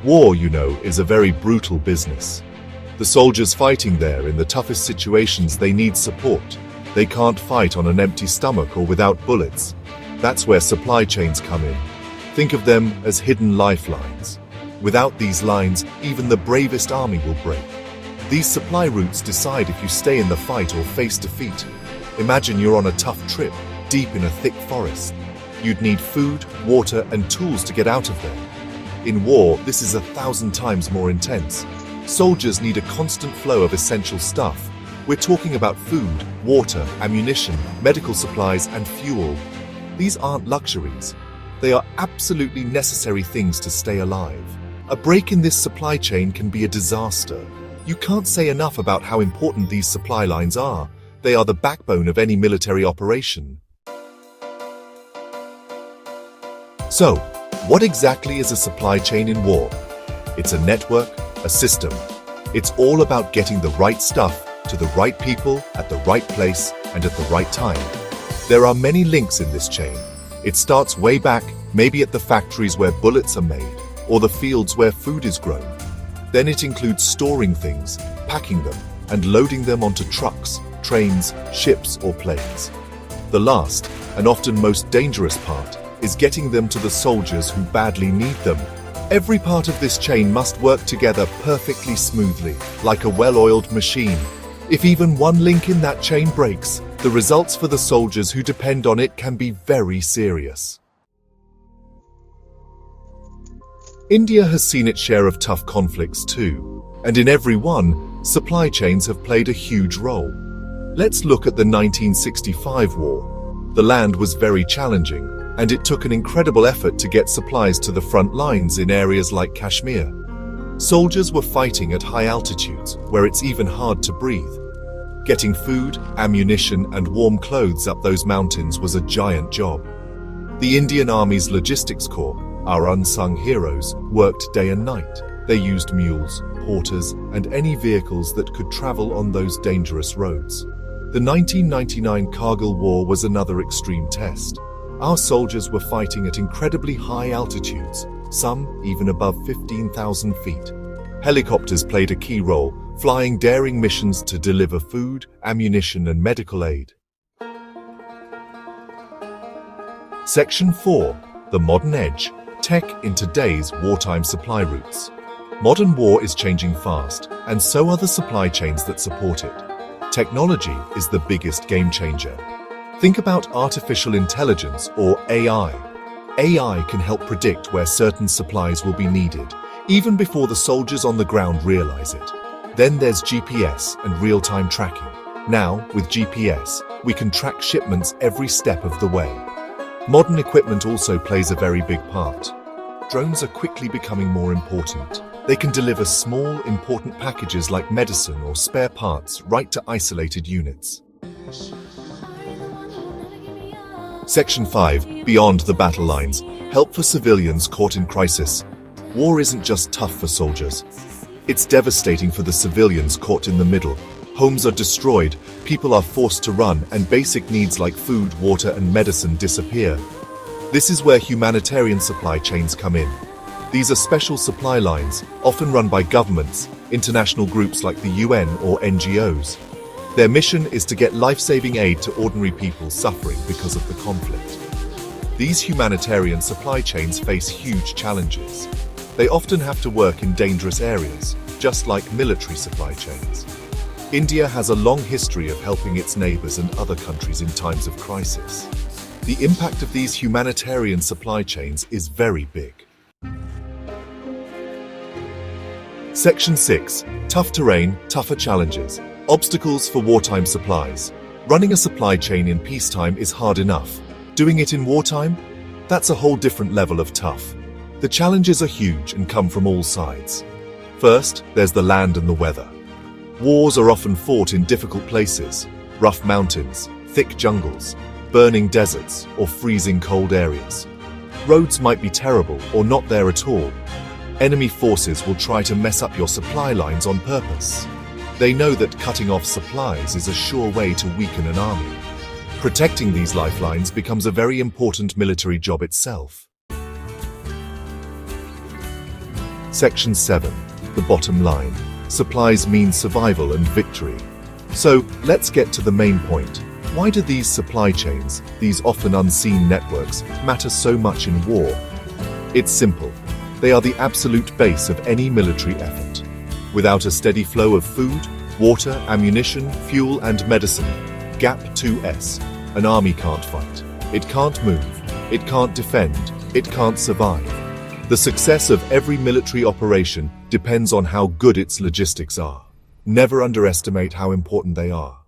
War, is a very brutal business. The soldiers fighting there in the toughest situations, they need support. They can't fight on an empty stomach or without bullets. That's where supply chains come in. Think of them as hidden lifelines. Without these lines, even the bravest army will break. These supply routes decide if you stay in the fight or face defeat. Imagine you're on a tough trip, deep in a thick forest. You'd need food, water, and tools to get out of there. In war, this is 1,000 times more intense. Soldiers need a constant flow of essential stuff. We're talking about food, water, ammunition, medical supplies, and fuel. These aren't luxuries. They are absolutely necessary things to stay alive. A break in this supply chain can be a disaster. You can't say enough about how important these supply lines are. They are the backbone of any military operation. So, what exactly is a supply chain in war? It's a network, a system. It's all about getting the right stuff to the right people at the right place and at the right time. There are many links in this chain. It starts way back, maybe at the factories where bullets are made, or the fields where food is grown. Then it includes storing things, packing them, and loading them onto trucks, trains, ships, or planes. The last, and often most dangerous part, is getting them to the soldiers who badly need them. Every part of this chain must work together perfectly smoothly, like a well-oiled machine. If even one link in that chain breaks, the results for the soldiers who depend on it can be very serious. India has seen its share of tough conflicts too, and in every one, supply chains have played a huge role. Let's look at the 1965 war. The land was very challenging, and it took an incredible effort to get supplies to the front lines in areas like Kashmir. Soldiers were fighting at high altitudes, where it's even hard to breathe. Getting food, ammunition, and warm clothes up those mountains was a giant job. The Indian Army's Logistics Corps, our unsung heroes, worked day and night. They used mules, porters, and any vehicles that could travel on those dangerous roads. The 1999 Kargil War was another extreme test. Our soldiers were fighting at incredibly high altitudes, some even above 15,000 feet. Helicopters played a key role, flying daring missions to deliver food, ammunition, and medical aid. Section 4. The Modern Edge. Tech in today's wartime supply routes. Modern war is changing fast, and so are the supply chains that support it. Technology is the biggest game changer. Think about artificial intelligence or AI. AI can help predict where certain supplies will be needed, even before the soldiers on the ground realize it. Then there's GPS and real-time tracking. Now, with GPS, we can track shipments every step of the way. Modern equipment also plays a very big part. Drones are quickly becoming more important. They can deliver small, important packages like medicine or spare parts right to isolated units. Section 5. Beyond the battle lines. Help for civilians caught in crisis. War isn't just tough for soldiers. It's devastating for the civilians caught in the middle. Homes are destroyed, people are forced to run, and basic needs like food, water, and medicine disappear. This is where humanitarian supply chains come in. These are special supply lines, often run by governments, international groups like the UN or NGOs. Their mission is to get life-saving aid to ordinary people suffering because of the conflict. These humanitarian supply chains face huge challenges. They often have to work in dangerous areas, just like military supply chains. India has a long history of helping its neighbors and other countries in times of crisis. The impact of these humanitarian supply chains is very big. Section 6. Tough terrain, tougher challenges. Obstacles for wartime supplies. Running a supply chain in peacetime is hard enough. Doing it in wartime? That's a whole different level of tough. The challenges are huge and come from all sides. First, there's the land and the weather. Wars are often fought in difficult places, rough mountains, thick jungles, burning deserts, or freezing cold areas. Roads might be terrible or not there at all. Enemy forces will try to mess up your supply lines on purpose. They know that cutting off supplies is a sure way to weaken an army. Protecting these lifelines becomes a very important military job itself. Section 7. The bottom line. Supplies mean survival and victory. So, let's get to the main point. Why do these supply chains, these often unseen networks, matter so much in war? It's simple. They are the absolute base of any military effort. Without a steady flow of food, water, ammunition, fuel, and medicine, GAP 2S, an army can't fight. It can't move. It can't defend. It can't survive. The success of every military operation depends on how good its logistics are. Never underestimate how important they are.